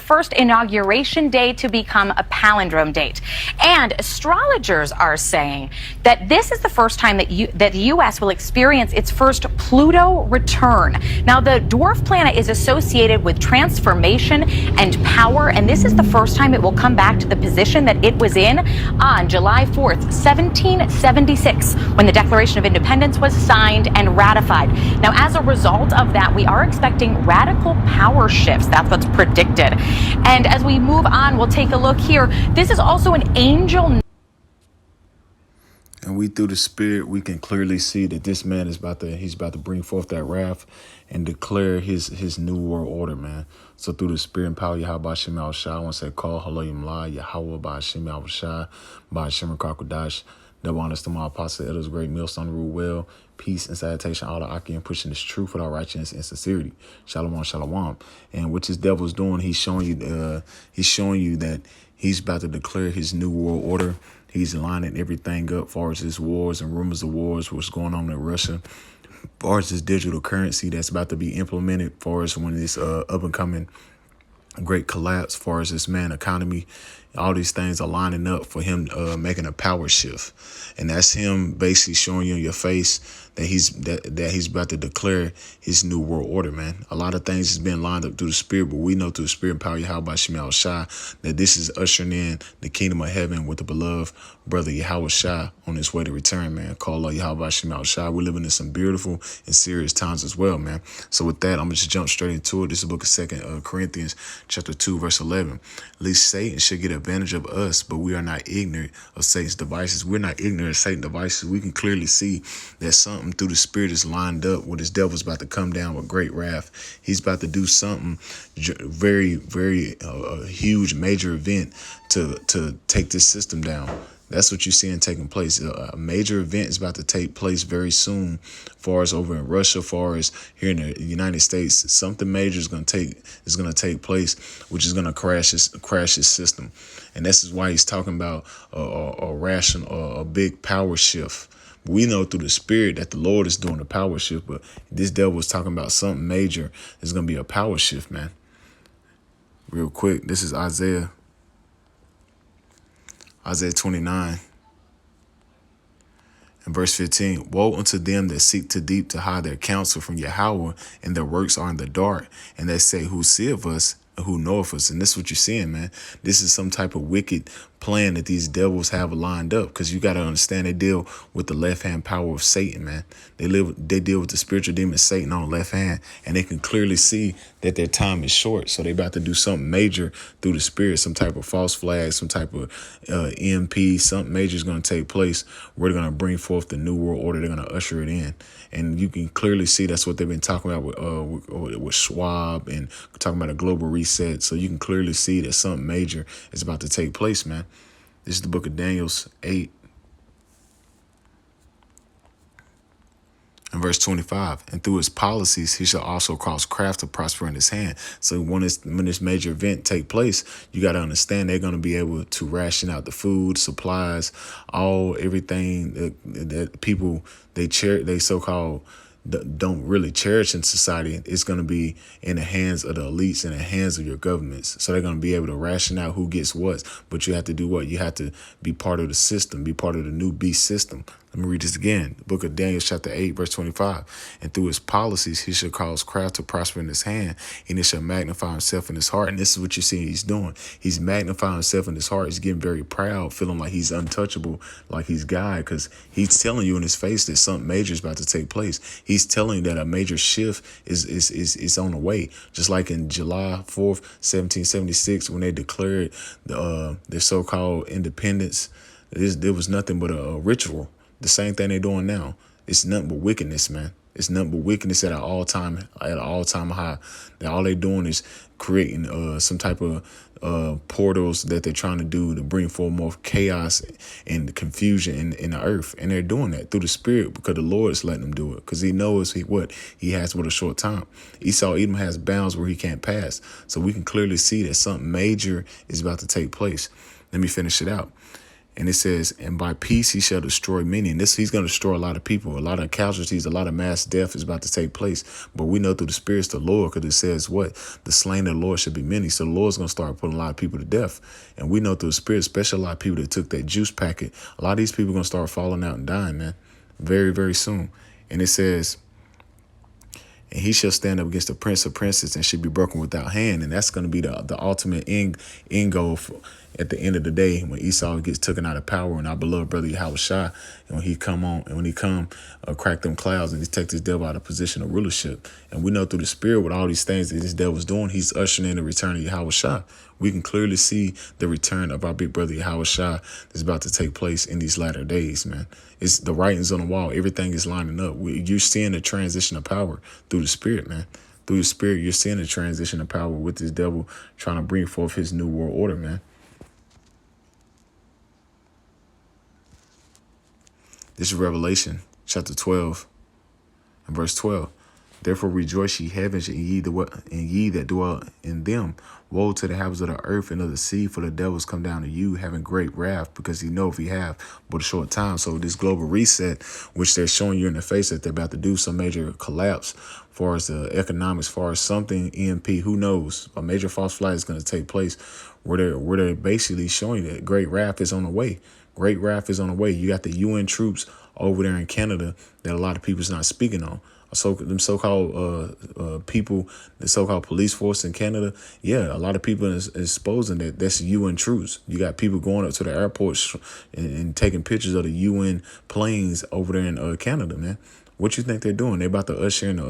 first inauguration day to become a palindrome date. And astrologers are saying that this is the first time that the U.S. will experience its first Pluto return. Now, the dwarf planet is associated with transformation and power, and this is the first time it will come back to the position that it was in on July 4th, 1776, when the Declaration of Independence was signed and ratified. Now, as a result of that, we are expecting radical power shifts. That's what's predicted. And as we move on, we'll take a look here. This is also an angel. And we, through the spirit, we can clearly see that this man is he's about to bring forth that wrath and declare his new world order, man. So through the spirit and power, Yahweh Shem Shai, I want to say, call Haloyim La, Yahweh by Shem Shai, by Shem Kakodash, double honors to my apostle, elders, great millstone, rule well, peace and salutation, all the Aki and pushing this truth without righteousness and sincerity. Shalom, shalom. And what this devil's doing, he's showing you that he's about to declare his new world order. He's lining everything up as far as his wars and rumors of wars, what's going on in Russia, as far as this digital currency that's about to be implemented, as far as when this up and coming great collapse, as far as this man economy, all these things are lining up for him making a power shift. And that's him basically showing you in your face that he's about to declare his new world order, man. A lot of things has been lined up through the spirit, but we know through the spirit and power Yahweh Shema Shai that this is ushering in the kingdom of heaven with the beloved brother Yahweh Shai on his way to return, man. Call Yahweh Shema Shai. We're living in some beautiful and serious times as well, man. So with that, I'm gonna just jump straight into it. This is the book of 2 Corinthians chapter 2, verse 11. At least Satan should get advantage of us, but we are not ignorant of Satan's devices. We're not ignorant of Satan's devices. We can clearly see that something through the spirit is lined up when this devil's about to come down with great wrath. He's about to do something very, very huge, major event to take this system down. That's what you're seeing taking place. A major event is about to take place very soon, far as over in Russia, far as here in the United States. Something major is going to take place, which is going to crash his system. And this is why he's talking about a big power shift. We know through the spirit that the Lord is doing a power shift, but this devil is talking about something major. There's going to be a power shift, man. Real quick, this is Isaiah 29 and verse 15. Woe unto them that seek to deep to hide their counsel from Yahweh, and their works are in the dark, and they say, who seeth us, who knoweth us? And this is what you're seeing, man. This is some type of wicked plan that these devils have lined up, because you got to understand they deal with the left hand power of Satan, man. They deal with the spiritual demon Satan on the left hand, and they can clearly see that their time is short. So they about to do something major through the spirit, some type of false flag, some type of EMP, something major is going to take place. We're going to bring forth the new world order. They're going to usher it in. And you can clearly see that's what they've been talking about with Schwab and talking about a global reset. So you can clearly see that something major is about to take place, man. This is the book of Daniel 8 and verse 25. And through his policies, he shall also cause craft to prosper in his hand. So when this major event take place, you got to understand they're going to be able to ration out the food, supplies, everything that people, they so-called don't really cherish in society. It's going to be in the hands of the elites, in the hands of your governments. So they're going to be able to ration out who gets what. But you have to do what? You have to be part of the system, be part of the new beast system. Let me read this again. The book of Daniel chapter 8, verse 25. And through his policies, he shall cause craft to prosper in his hand, and he shall magnify himself in his heart. And this is what you see he's doing. He's magnifying himself in his heart. He's getting very proud, feeling like he's untouchable, like he's God, because he's telling you in his face that something major is about to take place. He's telling you that a major shift is on the way. Just like in July 4th, 1776, when they declared their so-called independence, there was nothing but a ritual. The same thing they're doing now. It's nothing but wickedness, man. It's nothing but wickedness at an all-time high. That all they're doing is creating some type of portals that they're trying to do to bring forth more chaos and confusion in the earth. And they're doing that through the spirit because the Lord is letting them do it. Because he knows he has for a short time. Esau Edom has bounds where he can't pass. So we can clearly see that something major is about to take place. Let me finish it out. And it says, and by peace he shall destroy many. And this, he's going to destroy a lot of people. A lot of casualties, a lot of mass death is about to take place. But we know through the spirits of the Lord, because it says what? The slain of the Lord should be many. So the Lord's going to start putting a lot of people to death. And we know through the spirit, especially a lot of people that took that juice packet, a lot of these people are going to start falling out and dying, man. Very, very soon. And it says, and he shall stand up against the prince of princes and should be broken without hand. And that's going to be the ultimate end goal at the end of the day, when Esau gets taken out of power, and our beloved brother Yahushua, and when he come crack them clouds and he take this devil out of position of rulership. And we know through the spirit, with all these things that this devil's doing, he's ushering in the return of Yahushua. We can clearly see the return of our big brother Yahushua that's about to take place in these latter days, man. It's the writings on the wall. Everything is lining up. You're seeing the transition of power through the spirit, man. Through the spirit, you're seeing the transition of power with this devil trying to bring forth his new world order, man. This is Revelation chapter 12 and verse 12. Therefore rejoice, ye heavens, and ye that dwell in them. Woe to the habits of the earth and of the sea, for the devils come down to you, having great wrath, because he know if he have but a short time. So this global reset, which they're showing you in the face that they're about to do some major collapse, as far as the economics, as far as something EMP, who knows, a major false flag is going to take place, where they're basically showing that great wrath is on the way. Great wrath is on the way. You got the UN troops over there in Canada that a lot of people's not speaking on. So them so-called people, the so-called police force in Canada, yeah, a lot of people is exposing that that's UN troops. You got people going up to the airports and taking pictures of the UN planes over there in Canada, man. What you think they're doing? They're about to usher in a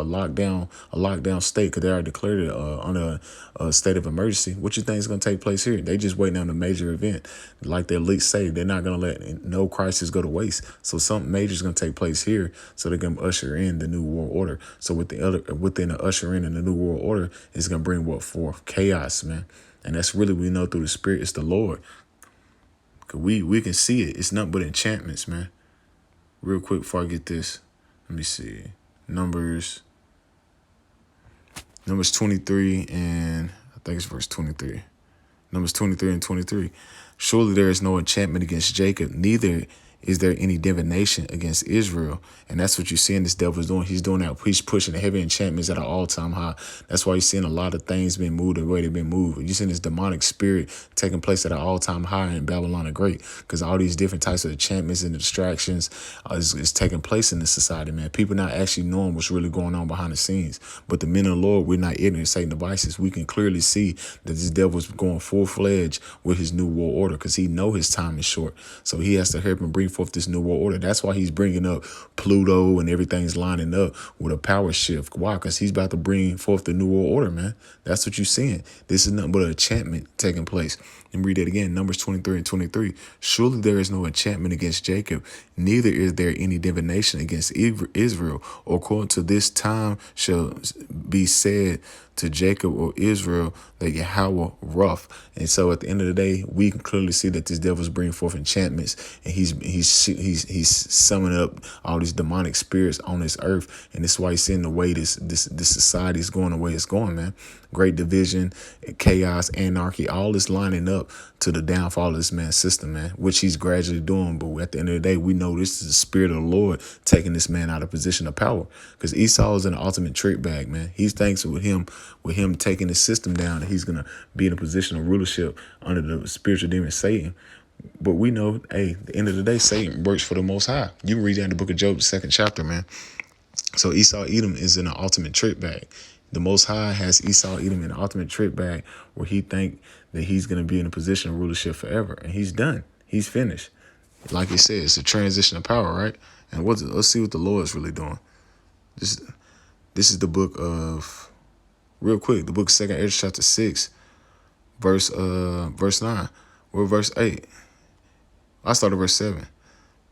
lockdown state, because they already declared it under a state of emergency. What you think is going to take place here? They just waiting on a major event. Like the elites say, they're not going to let no crisis go to waste. So something major is going to take place here, so they're going to usher in the new world order. So within the usher in the new world order is going to bring what forth? Chaos, man. And that's really, we know through the spirit, it's the Lord. Cause we can see it. It's nothing but enchantments, man. Real quick before I get this, let me see. Numbers 23 and I think it's verse 23. Numbers 23 and 23. Surely there is no enchantment against Jacob, neither is there any divination against Israel. And that's what you're seeing this devil is doing. He's doing that. He's pushing the heavy enchantments at an all-time high. That's why you're seeing a lot of things being moved the way they've been moved. You're seeing this demonic spirit taking place at an all-time high in Babylon the Great, because all these different types of enchantments and distractions is taking place in this society, man. People not actually knowing what's really going on behind the scenes. But the men of the Lord, we're not ignorant of Satan's devices. We can clearly see that this devil is going full-fledged with his new world order, because he know his time is short. So he has to help him bring forth this new world order. That's why he's bringing up Pluto and everything's lining up with a power shift. Why? Because he's about to bring forth the new world order, man. That's what you're seeing. This is nothing but an enchantment taking place. And read that again, Numbers 23 and 23. Surely there is no enchantment against Jacob, neither is there any divination against Israel, or according to this time shall be said to Jacob or Israel that Yahweh rough. And so at the end of the day, we can clearly see that this devil's bringing forth enchantments, and he's summoning up all these demonic spirits on this earth. And this is why he's seeing the way this society is going, the way it's going, man. Great division, chaos, anarchy, all this lining up to the downfall of this man's system, man, which he's gradually doing. But at the end of the day, we know this is the spirit of the Lord taking this man out of position of power, because Esau is in the ultimate trick bag, man. He thinks with him taking the system down, that he's going to be in a position of rulership under the spiritual demon Satan. But we know, hey, at the end of the day, Satan works for the Most High. You can read that in the book of Job, the 2nd chapter, man. So Esau Edom is in an ultimate trick bag. The Most High has Esau Edom in an ultimate trick bag, where he think that he's going to be in a position of rulership forever. And he's done. He's finished. Like it said, it's a transition of power, right? And let's see what the Lord's really doing. This is the book of, real quick, the book of 2nd Ezra chapter 6, verse 9, or verse 8. I started verse 7.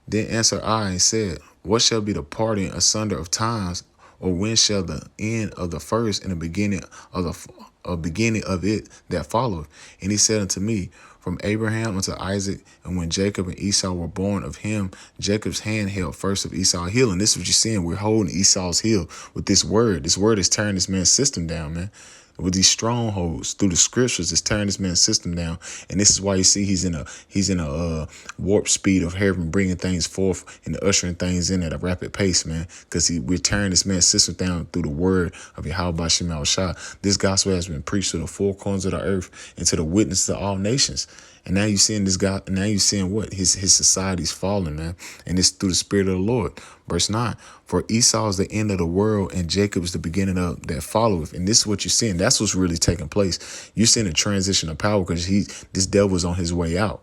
Then answered I and said, what shall be the parting asunder of times, or when shall the end of the first and the beginning of it that followed? And he said unto me, from Abraham unto Isaac, and when Jacob and Esau were born of him, Jacob's hand held first of Esau's heel. And this is what you're seeing. We're holding Esau's heel with this word. This word is tearing this man's system down, man. with these strongholds through the scriptures. It's tearing this man's system down, and this is why you see he's in a warp speed of heaven, bringing things forth and ushering things in at a rapid pace, man. Because we're tearing this man's system down through the word of Yahweh Shema Shah. This gospel has been preached to the four corners of the earth and to the witness to all nations. And now you're seeing this guy. Now you're seeing what his society's falling, man. And it's through the Spirit of the Lord. Verse 9. For Esau is the end of the world, and Jacob is the beginning of that followeth. And this is what you're seeing. That's what's really taking place. You're seeing a transition of power because this devil's on his way out.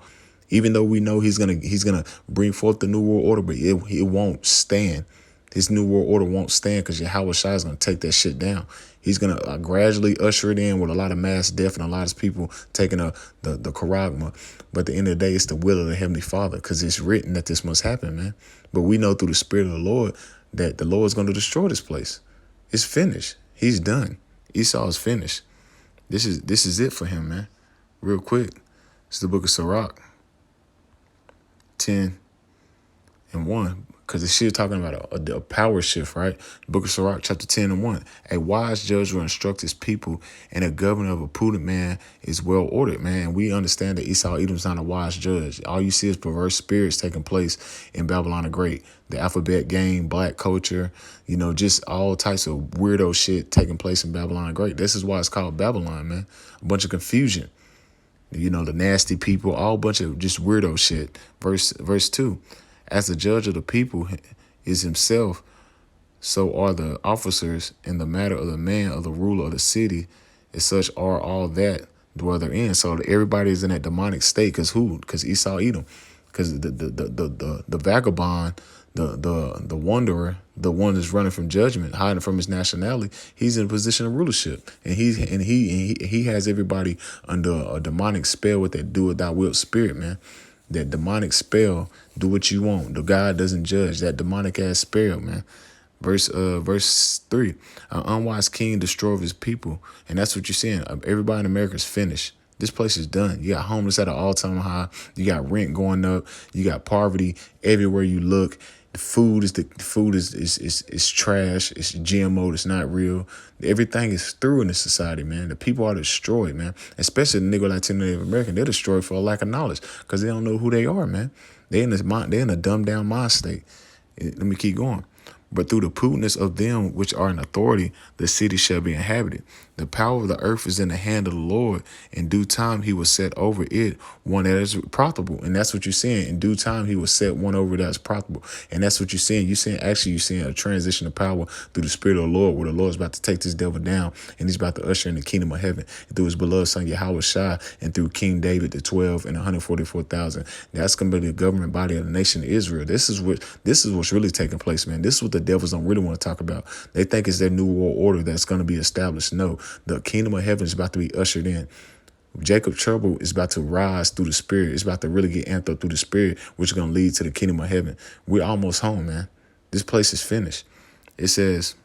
Even though we know he's gonna bring forth the new world order, but it won't stand. His new world order won't stand because Yahweh Shai is going to take that shit down. He's going to gradually usher it in with a lot of mass death and a lot of people taking the charagma. But at the end of the day, it's the will of the Heavenly Father because it's written that this must happen, man. But we know through the Spirit of the Lord that the Lord is going to destroy this place. It's finished. He's done. Esau is finished. This is it for him, man. Real quick. It's the book of Sirach 10:1. Because it's shit talking about a power shift, right? Book of Sirach, chapter 10:1. A wise judge will instruct his people, and a governor of a prudent man is well ordered, man. We understand that Esau Edom's not a wise judge. All you see is perverse spirits taking place in Babylon the Great. The alphabet game, black culture, just all types of weirdo shit taking place in Babylon the Great. This is why it's called Babylon, man. A bunch of confusion. The nasty people, all bunch of just weirdo shit. Verse 2. As the judge of the people is himself, so are the officers in the matter of the man of the ruler of the city, as such are all that dwell therein. So everybody is in that demonic state. Because who? Because Esau Edom. Because the vagabond, the wanderer, the one that's running from judgment, hiding from his nationality, he's in a position of rulership, and he has everybody under a demonic spell with that do or thou wilt spirit, man. That demonic spell, do what you want. The God doesn't judge. That demonic ass spell, man. Verse 3. An unwise king destroys his people. And that's what you're seeing. Everybody in America is finished. This place is done. You got homeless at an all-time high. You got rent going up. You got poverty everywhere you look. The food is trash. It's GMO. It's not real. Everything is through in this society, man. The people are destroyed, man. Especially the Negro, Latino, Native American. They're destroyed for a lack of knowledge because they don't know who they are, man. They're in a dumbed down mind state. Let me keep going. But through the prudence of them which are in authority, the city shall be inhabited. The power of the earth is in the hand of the Lord. In due time, he will set over it one that is profitable. And that's what you're seeing. In due time, he will set one over that's profitable. And that's what you're seeing. You're seeing a transition of power through the Spirit of the Lord, where the Lord is about to take this devil down, and he's about to usher in the kingdom of heaven through his beloved son, Yahweh Shai, and through King David, the 12 and 144,000. That's going to be the government body of the nation of Israel. This is what's really taking place, man. This is what the devils don't really want to talk about. They think it's their new world order that's going to be established. No, the kingdom of heaven is about to be ushered in. Jacob trouble is about to rise through the Spirit. It's about to really get amped up through the Spirit, which is going to lead to the kingdom of heaven. We're almost home, man. This place is finished. It says,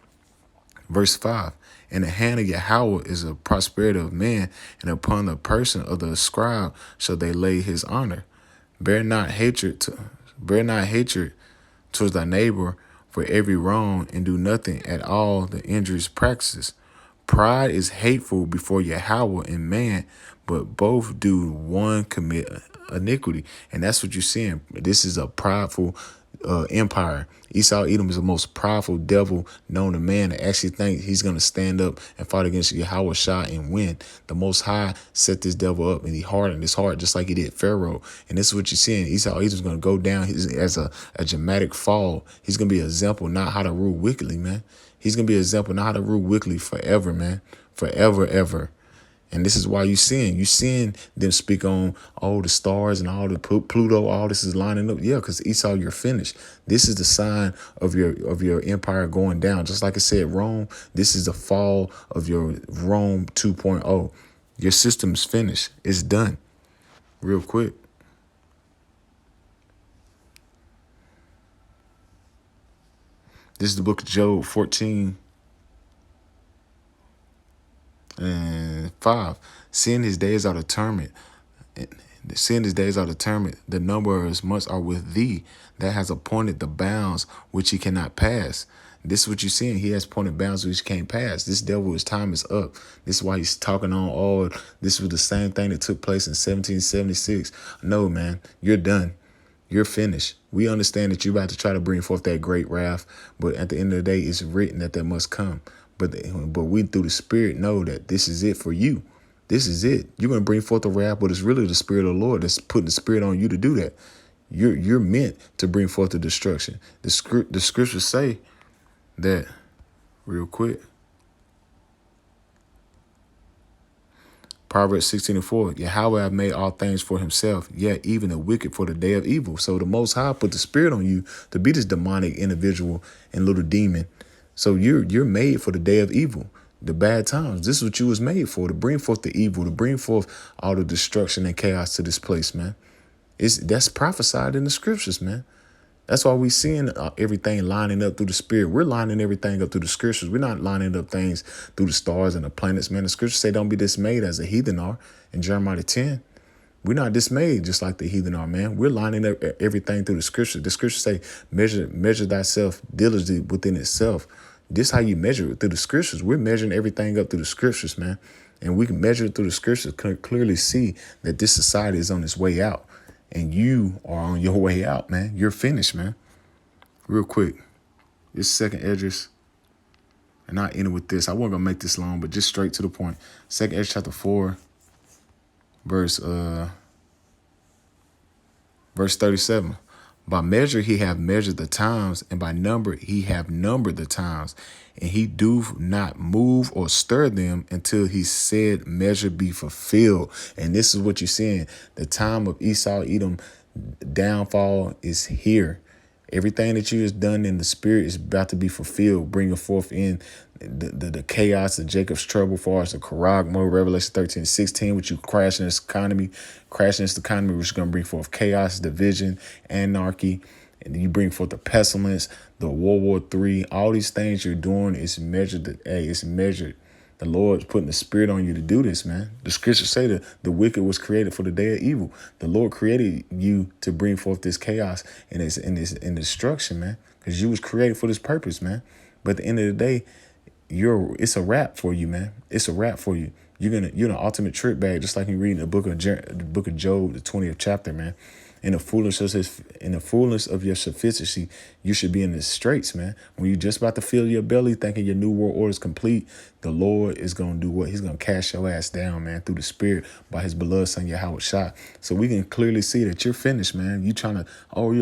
verse 5, and the hand of Yahweh is a prosperity of man, and upon the person of the scribe shall they lay his honor. Bear not hatred towards thy neighbor for every wrong, and do nothing at all the injurious practices. Pride is hateful before Yahweh and man, but both do one commit iniquity. And that's what you're seeing. This is a prideful empire. Esau Edom is the most prideful devil known to man that actually thinks he's going to stand up and fight against Yahweh Shai and win. The Most High set this devil up, and he hardened his heart just like he did Pharaoh. And this is what you're seeing. Esau Edom's going to go down as a dramatic fall. He's going to be an example, not how to rule wickedly, man. He's going to be an example, not how to rule wickedly forever, man. Forever, ever. And this is why you're seeing them speak on all the stars and all the Pluto, all this is lining up. Yeah, because Esau, you're finished. This is the sign of your empire going down. Just like I said, Rome, this is the fall of your Rome 2.0. Your system's finished. It's done. Real quick. This is the book of Job 14. And 5, seeing his days are determined, the number of his months are with thee, that has appointed the bounds which he cannot pass. This is what you're seeing. He has pointed bounds which can't pass. This devil, his time is up. This is why he's talking on all. This was the same thing that took place in 1776. No, man, you're done. You're finished. We understand that you're about to try to bring forth that great wrath, but at the end of the day, it's written that must come. But we, through the Spirit, know that this is it for you. This is it. You're going to bring forth the wrath, but it's really the Spirit of the Lord that's putting the Spirit on you to do that. You're meant to bring forth the destruction. The scriptures say that, real quick. Proverbs 16:4, Yahweh hath made all things for himself, yet even the wicked for the day of evil. So the Most High put the Spirit on you to be this demonic individual and little demon. So you're made for the day of evil, the bad times. This is what you was made for, to bring forth the evil, to bring forth all the destruction and chaos to this place, man. That's prophesied in the scriptures, man. That's why we seeing everything lining up through the Spirit. We're lining everything up through the scriptures. We're not lining up things through the stars and the planets, man. The scriptures say don't be dismayed as the heathen are in Jeremiah 10. We're not dismayed just like the heathen are, man. We're lining up everything through the scriptures. The scriptures say measure thyself diligently within itself. This is how you measure it through the scriptures. We're measuring everything up through the scriptures, man. And we can measure it through the scriptures, can clearly see that this society is on its way out. And you are on your way out, man. You're finished, man. Real quick, this second Esdras, and I end it with this. I wasn't gonna make this long, but just straight to the point. Second Esdras chapter 4, verse 37. By measure he have measured the times, and by number he have numbered the times, and he do not move or stir them until he said measure be fulfilled. And this is what you're seeing. The time of Esau, Edom downfall is here. Everything that you has done in the Spirit is about to be fulfilled, bringing forth in the chaos of Jacob's trouble, far as the Karagma, Revelation 13:16, which you crash in this economy, which is going to bring forth chaos, division, anarchy, and you bring forth the pestilence, the World War III. All these things you're doing is measured. It's measured. The Lord's putting the Spirit on you to do this, man. The scriptures say that the wicked was created for the day of evil. The Lord created you to bring forth this chaos and this destruction, man, because you was created for this purpose, man. But at the end of the day, it's a wrap for you, man. It's a wrap for you. You're an ultimate trick bag, just like you read in the book of Job, the 20th chapter, man. In the fullness of your sufficiency, you should be in the straits, man. When you're just about to fill your belly, thinking your new world order is complete, the Lord is going to do what? He's going to cast your ass down, man, through the Spirit by his beloved son, Yahweh Shah. So we can clearly see that you're finished, man. You're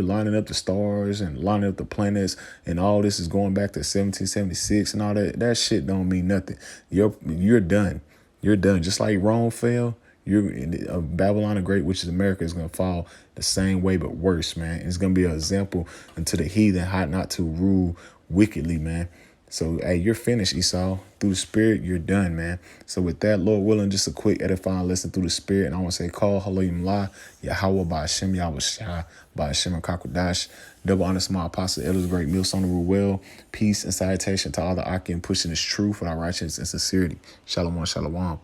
lining up the stars and lining up the planets, and all this is going back to 1776 and all that. That shit don't mean nothing. You're done. You're done. Just like Rome fell, Babylon the Great, which is America, is going to fall the same way, but worse, man. It's going to be an example unto the heathen how not to rule wickedly, man. So, hey, you're finished, Esau. Through the Spirit, you're done, man. So with that, Lord willing, just a quick edifying lesson through the Spirit. And I want to say, call Halayim La, Yahweh Ba'ashem, Yahweh Shah, Ba'ashem HaKakodash. Double honor to my apostle, elders, great meal, son of Ruel. Peace and salutation to all the Akim pushing this truth with our righteousness and sincerity. Shalom, shalom.